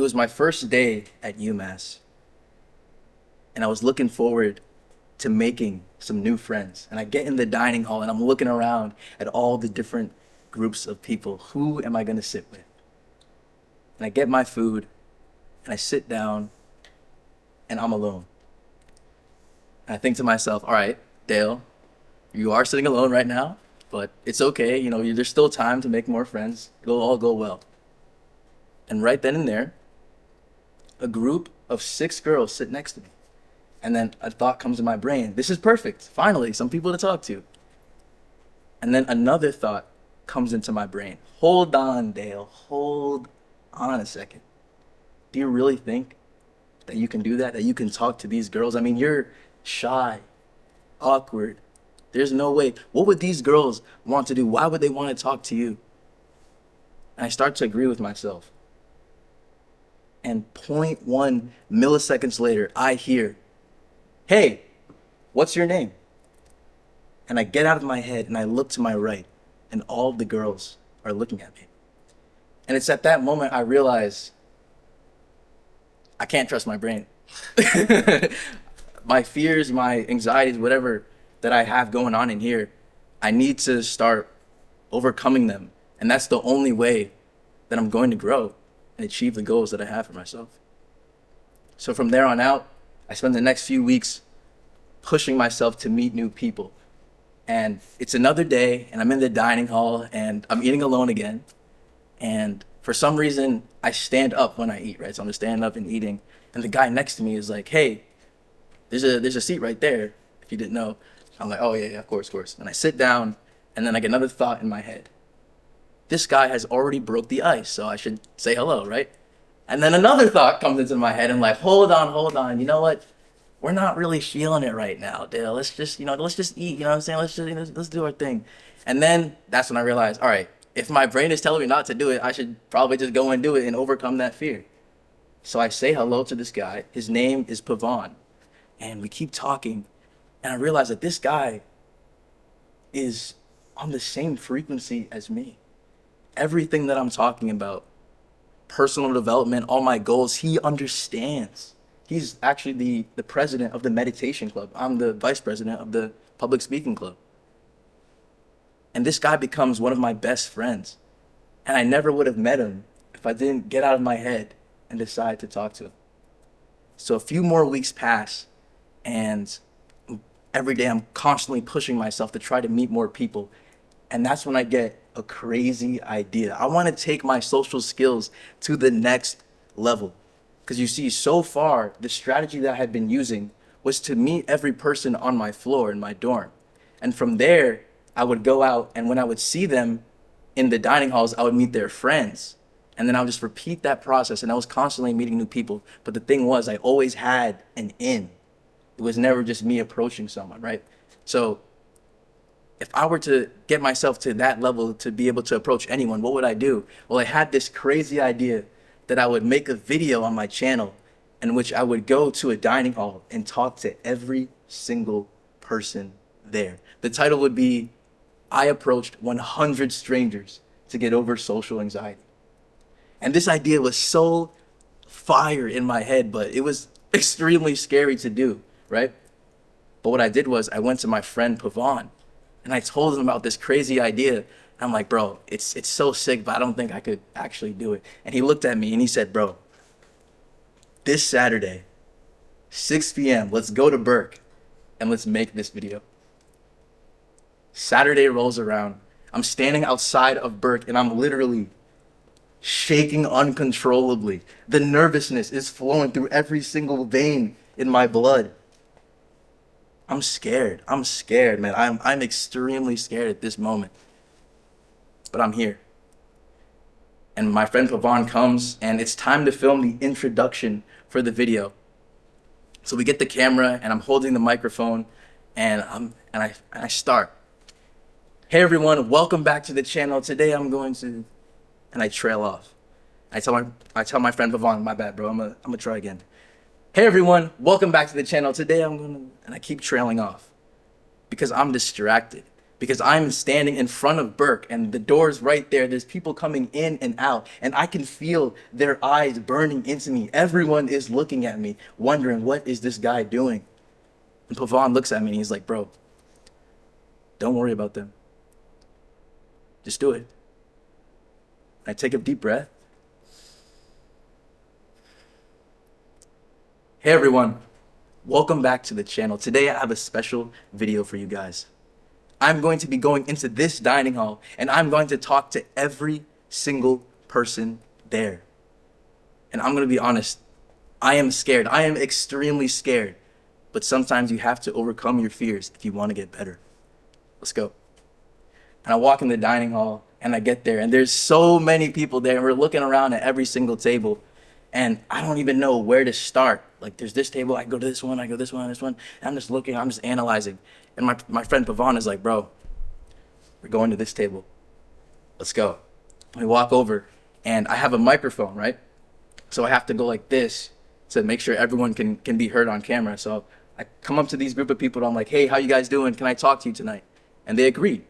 was my first day at UMass, and I was looking forward to making some new friends. And I get in the dining hall and I'm looking around at all the different groups of people. Who am I going to sit with? And I get my food and I sit down and I'm alone. And I think to myself, all right, Dale, you are sitting alone right now, but it's okay. You know, there's still time to make more friends. It'll all go well. And right then and there, a group of 6 girls sit next to me. And then a thought comes in my brain. This is perfect. Finally, some people to talk to. And then another thought comes into my brain. Hold on, Dale. Hold on a second. Do you really think that you can do that? That you can talk to these girls? I mean, you're shy, awkward. There's no way. What would these girls want to do? Why would they want to talk to you? And I start to agree with myself. And 0.1 milliseconds later, I hear, hey, what's your name? And I get out of my head and I look to my right and all of the girls are looking at me. And it's at that moment I realize I can't trust my brain. My fears, my anxieties, whatever that I have going on in here, I need to start overcoming them. And that's the only way that I'm going to grow and achieve the goals that I have for myself. So from there on out, I spend the next few weeks pushing myself to meet new people. And it's another day and I'm in the dining hall and I'm eating alone again. And for some reason, I stand up when I eat, right? So I'm just standing up and eating. And the guy next to me is like, hey, there's a seat right there, if you didn't know. I'm like, oh yeah, of course. And I sit down and then I get another thought in my head. This guy has already broke the ice, so I should say hello, right? And then another thought comes into my head and like, hold on. You know what? We're not really feeling it right now, Dale. Let's just eat, you know what I'm saying? Let's do our thing. And then that's when I realized, all right, if my brain is telling me not to do it, I should probably just go and do it and overcome that fear. So I say hello to this guy. His name is Pavan. And we keep talking. And I realize that this guy is on the same frequency as me. Everything that I'm talking about, personal development, all my goals, he understands. He's actually the president of the meditation club. I'm the vice president of the public speaking club. And this guy becomes one of my best friends. And I never would have met him if I didn't get out of my head and decide to talk to him. So a few more weeks pass, and every day I'm constantly pushing myself to try to meet more people. And that's when I get a crazy idea. I want to take my social skills to the next level. Because you see, so far, the strategy that I had been using was to meet every person on my floor in my dorm. And from there, I would go out, and when I would see them in the dining halls, I would meet their friends. And then I would just repeat that process, and I was constantly meeting new people. But the thing was, I always had an in. It was never just me approaching someone, right? So if I were to get myself to that level to be able to approach anyone, what would I do? Well, I had this crazy idea that I would make a video on my channel in which I would go to a dining hall and talk to every single person there. The title would be, I approached 100 strangers to get over social anxiety. And this idea was so fire in my head, but it was extremely scary to do, right? But what I did was I went to my friend Pavan and I told him about this crazy idea. And I'm like, bro, it's so sick, but I don't think I could actually do it. And he looked at me and he said, bro, this Saturday, 6 p.m., let's go to Burke and let's make this video. Saturday rolls around. I'm standing outside of Burke and I'm literally shaking uncontrollably. The nervousness is flowing through every single vein in my blood. I'm scared, man. I'm extremely scared at this moment. But I'm here. And my friend Pavan comes and it's time to film the introduction for the video. So we get the camera and I'm holding the microphone and I start. Hey everyone, welcome back to the channel. Today I'm going to, and I trail off. I tell my friend Pavan, my bad bro, I'm gonna try again. Hey everyone, welcome back to the channel. Today and I keep trailing off because I'm distracted. because I'm standing in front of Burke and the door's right there. There's people coming in and out, and I can feel their eyes burning into me. Everyone is looking at me, wondering, what is this guy doing? And Pavon looks at me and he's like, bro, don't worry about them. Just do it. I take a deep breath. Hey everyone, welcome back to the channel. Today I have a special video for you guys. I'm going to be going into this dining hall and I'm going to talk to every single person there. And I'm going to be honest, I am scared. I am extremely scared. But sometimes you have to overcome your fears if you want to get better. Let's go. And I walk in the dining hall and I get there and there's so many people there and we're looking around at every single table and I don't even know where to start. Like there's this table, I go to this one, I go this one, this one. And I'm just looking, I'm just analyzing. And my friend Pavon is like, bro, we're going to this table. Let's go. We walk over and I have a microphone, right? So I have to go like this to make sure everyone can be heard on camera. So I come up to these group of people and I'm like, hey, how you guys doing? Can I talk to you tonight? And they agreed.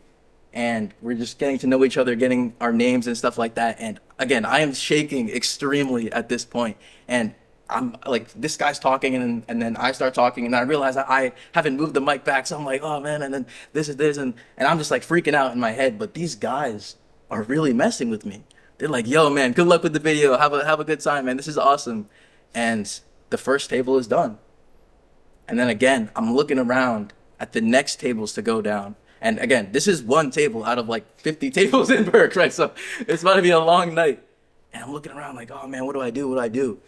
And we're just getting to know each other, getting our names and stuff like that. And again, I am shaking extremely at this point. And I'm like, this guy's talking and then I start talking and I realize that I haven't moved the mic back. So I'm like, oh man, and then this is this. And I'm just like freaking out in my head. But these guys are really messing with me. They're like, yo man, good luck with the video. Have a good time, man. This is awesome. And the first table is done. And then again, I'm looking around at the next tables to go down. And again, this is one table out of like 50 tables in Burke, right? So it's about to be a long night. And I'm looking around like, oh man, what do I do? What do I do?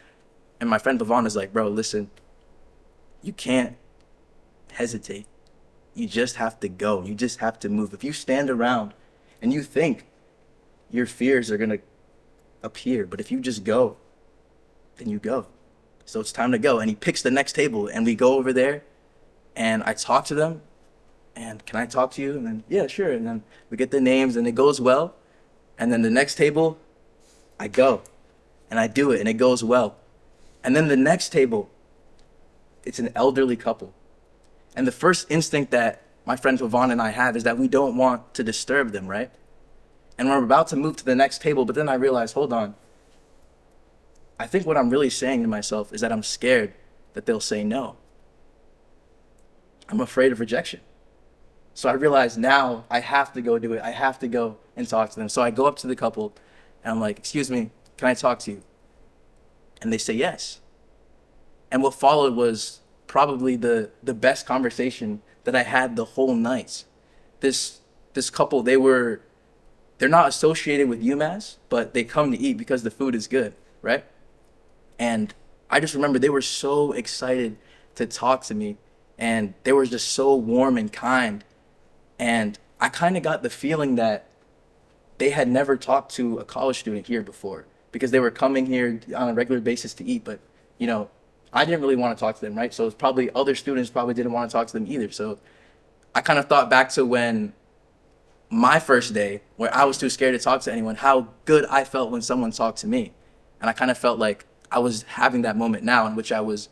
And my friend Pavon is like, bro, listen, you can't hesitate. You just have to go. You just have to move. If you stand around and you think your fears are going to appear, but if you just go, then you go. So it's time to go. And he picks the next table and we go over there and I talk to them. And can I talk to you? And then, yeah, sure. And then we get the names and it goes well. And then the next table, I go and I do it and it goes well. And then the next table, it's an elderly couple. And the first instinct that my friend Pavon and I have is that we don't want to disturb them, right? And we're about to move to the next table, but then I realize, hold on. I think what I'm really saying to myself is that I'm scared that they'll say no. I'm afraid of rejection. So I realize now I have to go do it. I have to go and talk to them. So I go up to the couple and I'm like, excuse me, can I talk to you? And they say yes. And what followed was probably the best conversation that I had the whole night. This couple, they're not associated with UMass, but they come to eat because the food is good, right? And I just remember they were so excited to talk to me and they were just so warm and kind. And I kind of got the feeling that they had never talked to a college student here before because they were coming here on a regular basis to eat. But, you know, I didn't really want to talk to them, right? So it's probably other students probably didn't want to talk to them either. So I kind of thought back to when my first day where I was too scared to talk to anyone, how good I felt when someone talked to me. And I kind of felt like I was having that moment now in which I was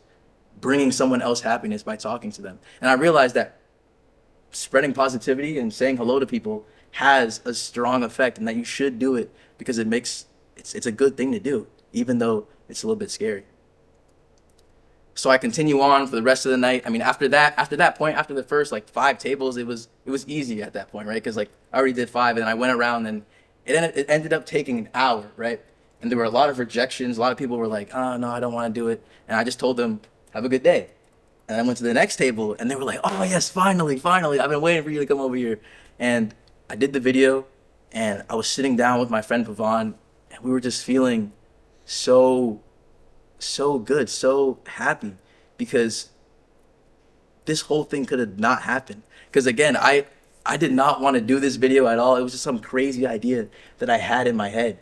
bringing someone else happiness by talking to them. And I realized that spreading positivity and saying hello to people has a strong effect and that you should do it because it's a good thing to do, even though it's a little bit scary. So I continue on for the rest of the night. I mean, after that point, after the first like 5 tables, it was easy at that point, right? Because like I already did 5 and I went around and it ended up taking an hour, right? And there were a lot of rejections. A lot of people were like, oh no, I don't want to do it. And I just told them, have a good day. And I went to the next table and they were like, oh yes, finally. I've been waiting for you to come over here. And I did the video and I was sitting down with my friend Pavon and we were just feeling so good, so happy because this whole thing could have not happened. Because again, I did not want to do this video at all. It was just some crazy idea that I had in my head.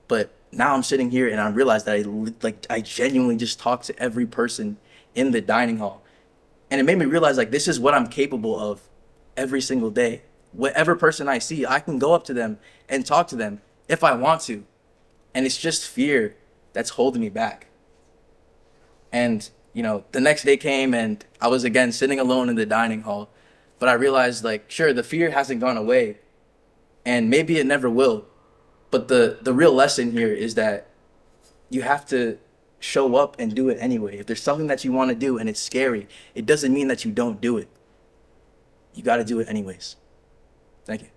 But now I'm sitting here and I realized that I genuinely just talked to every person in the dining hall. And it made me realize like this is what I'm capable of every single day. Whatever person I see, I can go up to them and talk to them if I want to. And it's just fear that's holding me back. And, you know, the next day came and I was again sitting alone in the dining hall. But I realized, like, sure, the fear hasn't gone away, and maybe it never will. But the real lesson here is that you have to show up and do it anyway. If there's something that you want to do and it's scary, it doesn't mean that you don't do it. You got to do it anyways. Thank you.